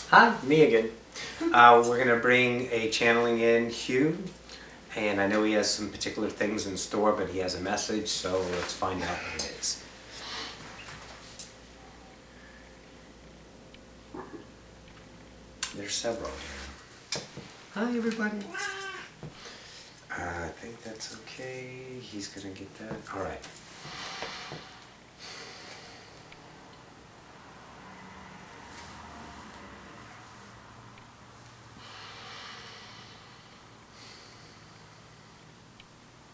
Hi, me again. We're going to bring a channeling in, Huw, and I know he has some particular things in store, but he has a message, so let's find out what it is. There's several here. Hi, everybody. I think that's okay. He's going to get that. All right.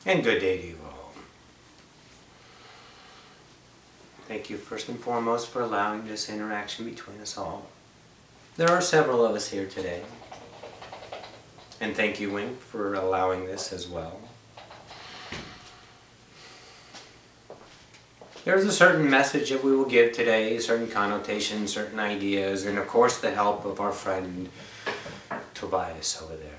And good day to you all. Thank you first and foremost for allowing this interaction between us all. There are several of us here today. And thank you, Wink, for allowing this as well. There's a certain message that we will give today, certain connotations, certain ideas, and of course the help of our friend Tobias over there.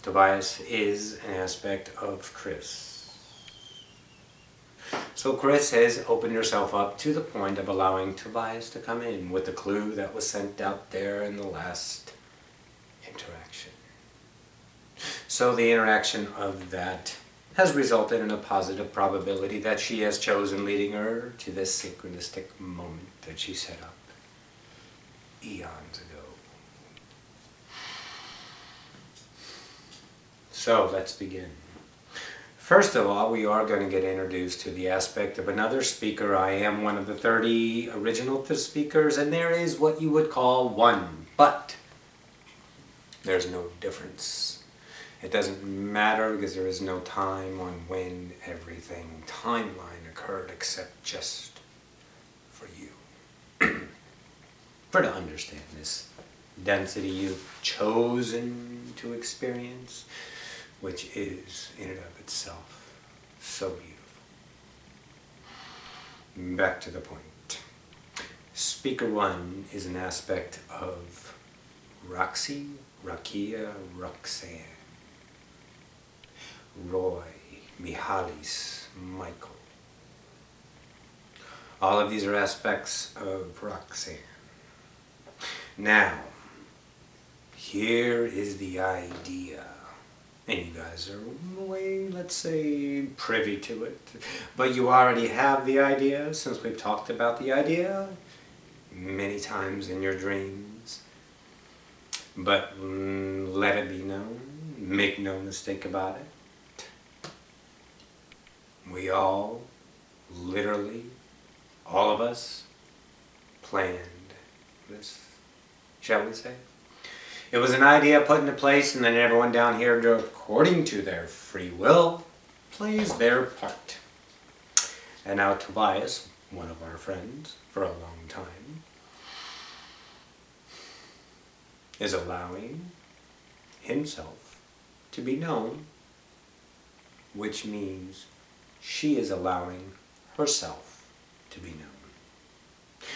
Tobias is an aspect of Chris. So Chris has opened herself up to the point of allowing Tobias to come in with the clue that was sent out there in the last interaction. So the interaction of that has resulted in a positive probability that she has chosen leading her to this synchronistic moment that she set up eons ago. So let's begin. First of all, we are going to get introduced to the aspect of another speaker. I am one of the 30 original speakers, and there is what you would call one, but there's no difference. It doesn't matter because there is no time on when everything timeline occurred except just for you. For to understand this density you've chosen to experience, which is in and of itself so beautiful. Back to the point. Speaker one is an aspect of Roxie, Rakia, Roxanne, Roy, Mihalis, Michael. All of these are aspects of Roxanne. Now, here is the idea. And you guys are way, let's say, privy to it. But you already have the idea, since we've talked about the idea many times in your dreams. But let it be known, make no mistake about it. We all, literally, all of us, planned this, shall we say? It was an idea put into place, and then everyone down here, according to their free will, plays their part. And now Tobias, one of our friends for a long time, is allowing himself to be known, which means she is allowing herself to be known.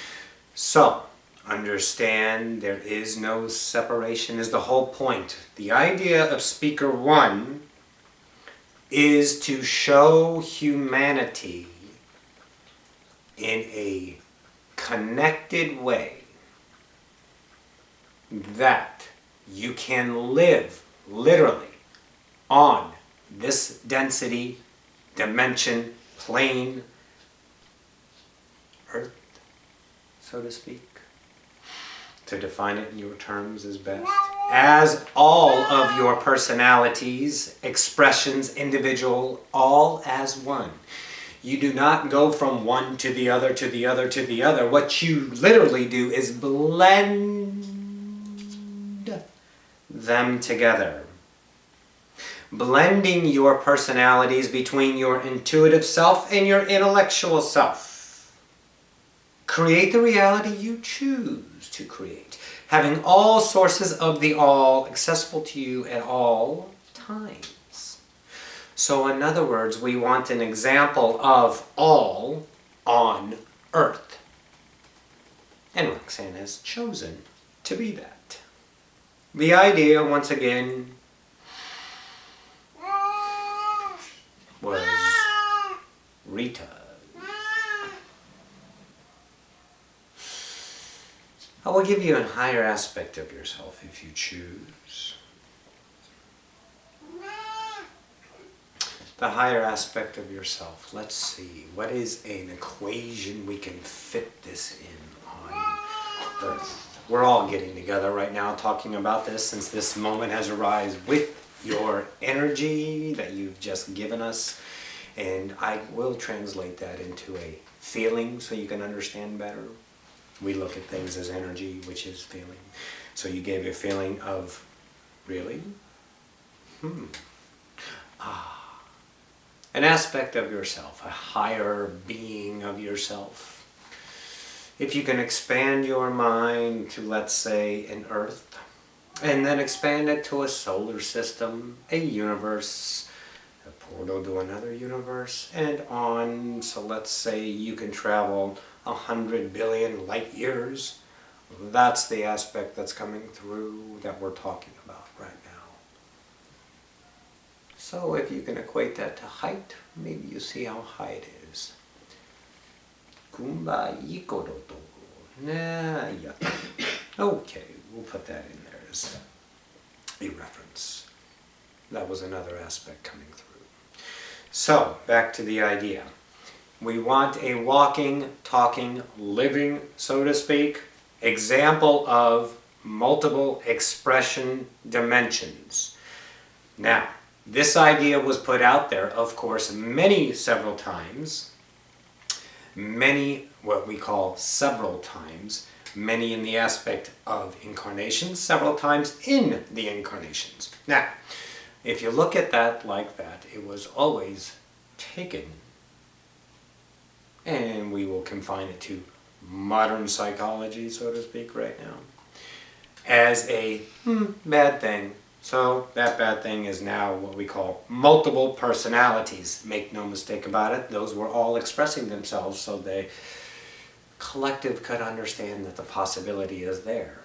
So, understand there is no separation is the whole point. The idea of speaker one is to show humanity in a connected way that you can live literally on this density, dimension, plane, earth, so to speak. To define it in your terms is best. As all of your personalities, expressions, individual, all as one. You do not go from one to the other, to the other, to the other. What you literally do is blend them together. Blending your personalities between your intuitive self and your intellectual self. Create the reality you choose to create, having all sources of the all accessible to you at all times. So in other words, we want an example of all on earth. And Roxanne has chosen to be that. The idea, once again, was Rita. I will give you a higher aspect of yourself if you choose. The higher aspect of yourself. Let's see. What is an equation we can fit this in on Earth? We're all getting together right now talking about this since this moment has arisen with your energy that you've just given us. And I will translate that into a feeling so you can understand better. We look at things as energy, which is feeling. So you gave a feeling of, really? An aspect of yourself, a higher being of yourself. If you can expand your mind to, let's say, an Earth, and then expand it to a solar system, a universe, a portal to another universe, and on. So let's say you can travel 100 billion light years. That's the aspect that's coming through that we're talking about right now. So if you can equate that to height, maybe you see how high it is. Okay, we'll put that in there as a reference. That was another aspect coming through. So, back to the idea. We want a walking, talking, living, so to speak, example of multiple expression dimensions. Now, this idea was put out there, of course, several times. Many, what we call several times. Many in the aspect of incarnations, several times in the incarnations. Now, if you look at that like that, it was always taken, and we will confine it to modern psychology, so to speak, right now, as a bad thing. So that bad thing is now what we call multiple personalities. Make no mistake about it, those were all expressing themselves so the collective could understand that the possibility is there.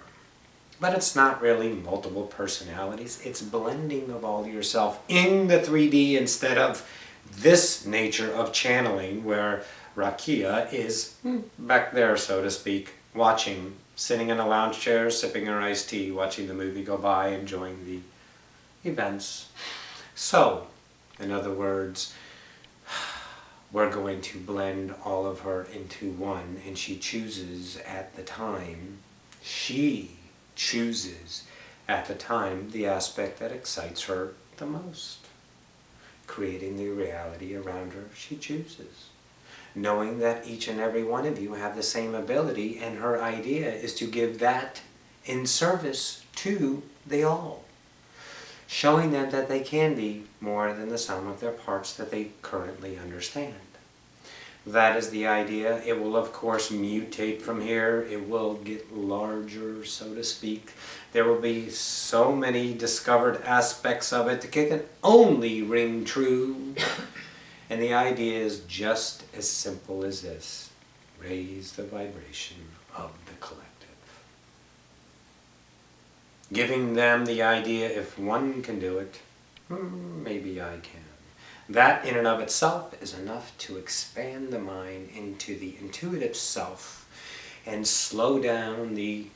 But it's not really multiple personalities, it's blending of all yourself in the 3D instead of this nature of channeling where Roxie is back there, so to speak, watching, sitting in a lounge chair, sipping her iced tea, watching the movie go by, enjoying the events. So, in other words, we're going to blend all of her into one, and she chooses at the time, the aspect that excites her the most. Creating the reality around her she chooses. Knowing that each and every one of you have the same ability, and her idea is to give that in service to the all. Showing them that they can be more than the sum of their parts that they currently understand. That is the idea. It will, of course, mutate from here. It will get larger, so to speak. There will be so many discovered aspects of it that can only ring true. And the idea is just as simple as this. Raise the vibration of the collective. Giving them the idea, if one can do it, maybe I can. That in and of itself is enough to expand the mind into the intuitive self and slow down the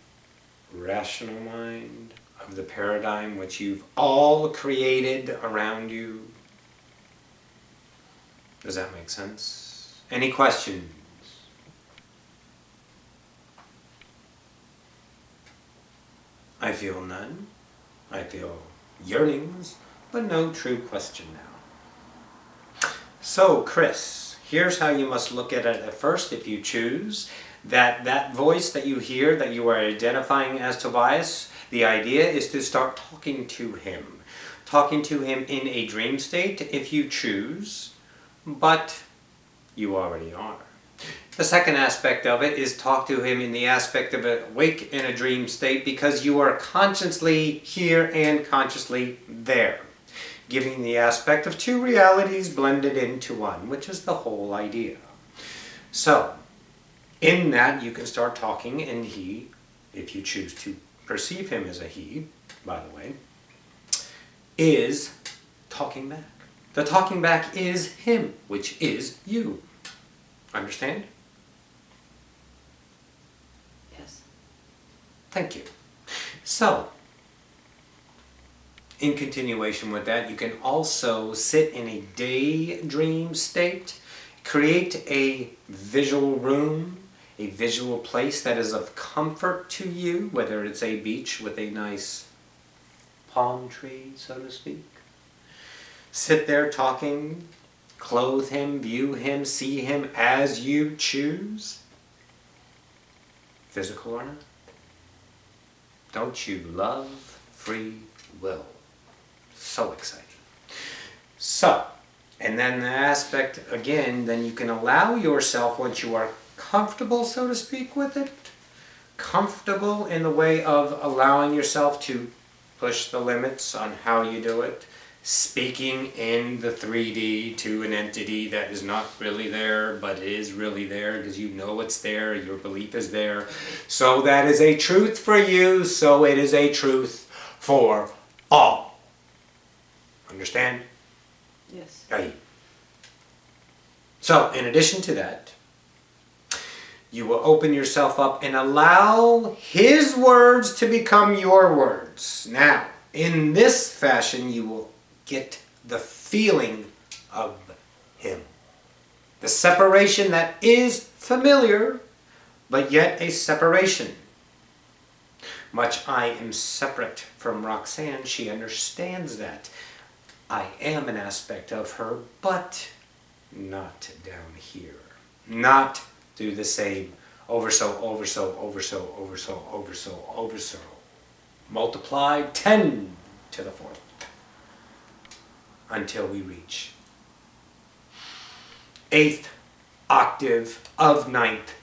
rational mind of the paradigm which you've all created around you. Does that make sense? Any questions? I feel none. I feel yearnings, but no true question now. So, Chris, here's how you must look at it at first if you choose. That voice that you hear, that you are identifying as Tobias, the idea is to start talking to him. Talking to him in a dream state if you choose, but you already are. The second aspect of it is talk to him in the aspect of awake in a dream state because you are consciously here and consciously there. Giving the aspect of two realities blended into one, which is the whole idea. So, in that you can start talking, and he, if you choose to perceive him as a he, by the way, is talking back. The talking back is him, which is you. Understand? Yes. Thank you. So, in continuation with that, you can also sit in a daydream state, create a visual room, a visual place that is of comfort to you, whether it's a beach with a nice palm tree, so to speak. Sit there talking, clothe him, view him, see him as you choose. Physical or not. Don't you love free will? So exciting. So, and then the aspect, again, then you can allow yourself, once you are comfortable, so to speak, with it, comfortable in the way of allowing yourself to push the limits on how you do it, speaking in the 3D to an entity that is not really there, but is really there because you know it's there, your belief is there. So that is a truth for you, so it is a truth for all. Understand? Yes. Aye. So, in addition to that, you will open yourself up and allow his words to become your words. Now, in this fashion, you will get the feeling of him. The separation that is familiar, but yet a separation. Much I am separate from Roxanne, she understands that. I am an aspect of her, but not down here. Not do the same over so. Multiply 10 to the 4th until we reach 8th octave of 9th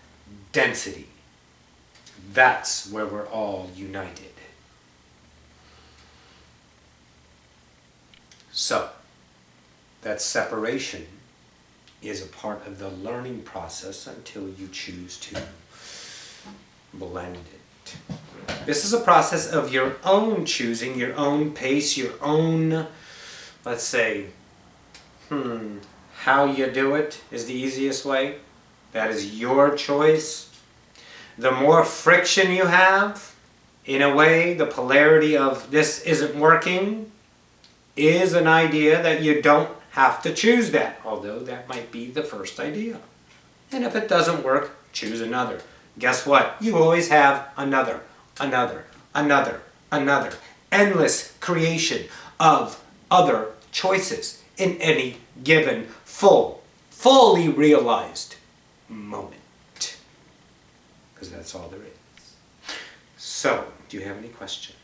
density. That's where we're all united. So, that separation is a part of the learning process until you choose to blend it. This is a process of your own choosing, your own pace, your own, let's say, how you do it is the easiest way. That is your choice. The more friction you have, in a way, the polarity of this isn't working is an idea that you don't have to choose that, although that might be the first idea. And if it doesn't work, choose another. Guess what? You always have another. Endless creation of other choices in any given fully realized moment. Because that's all there is. So, do you have any questions?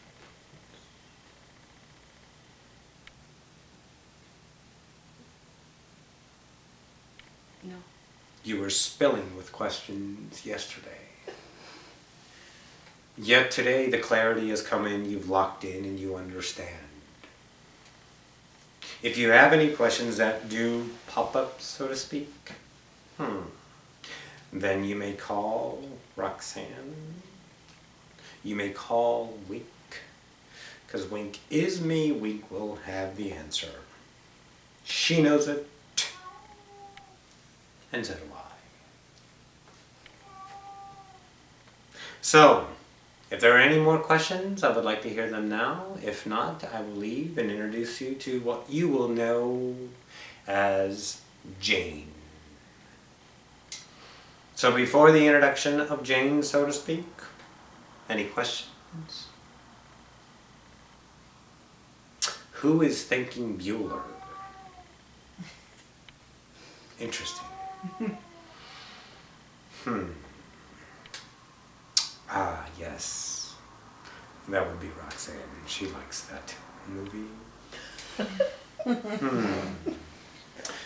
No. You were spilling with questions yesterday. Yet today the clarity has come in, you've locked in, and you understand. If you have any questions that do pop up, so to speak, then you may call Roxanne. You may call Wink. Because Wink is me, Wink will have the answer. She knows it. And so do I. So, if there are any more questions, I would like to hear them now. If not, I will leave and introduce you to what you will know as Jane. So before the introduction of Jane, so to speak, any questions? Who is thinking Bueller? Interesting. Ah, yes. That would be Roxanne. She likes that movie.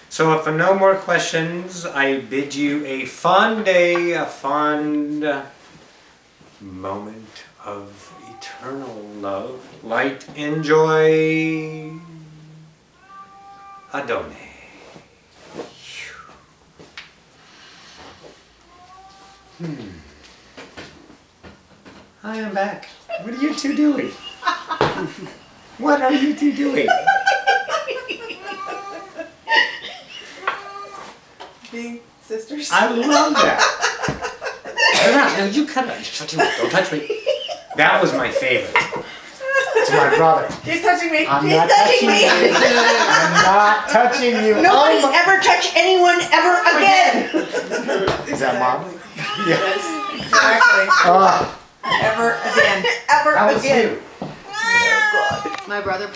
So if there are no more questions, I bid you a fond day, a fond moment of eternal love, light, and joy. Adone. I am back. What are you two doing? What are you two doing? Being sisters. I love that. No, you cut it. Don't touch me. That was my favorite. It's my brother. She's touching me. I'm She's not touching touching me. you. I'm not touching you. Nobody Oh, ever touch anyone ever again. is that mom? Yes, exactly. Oh, Ever again. Ever that was again. you. Oh, God. My brother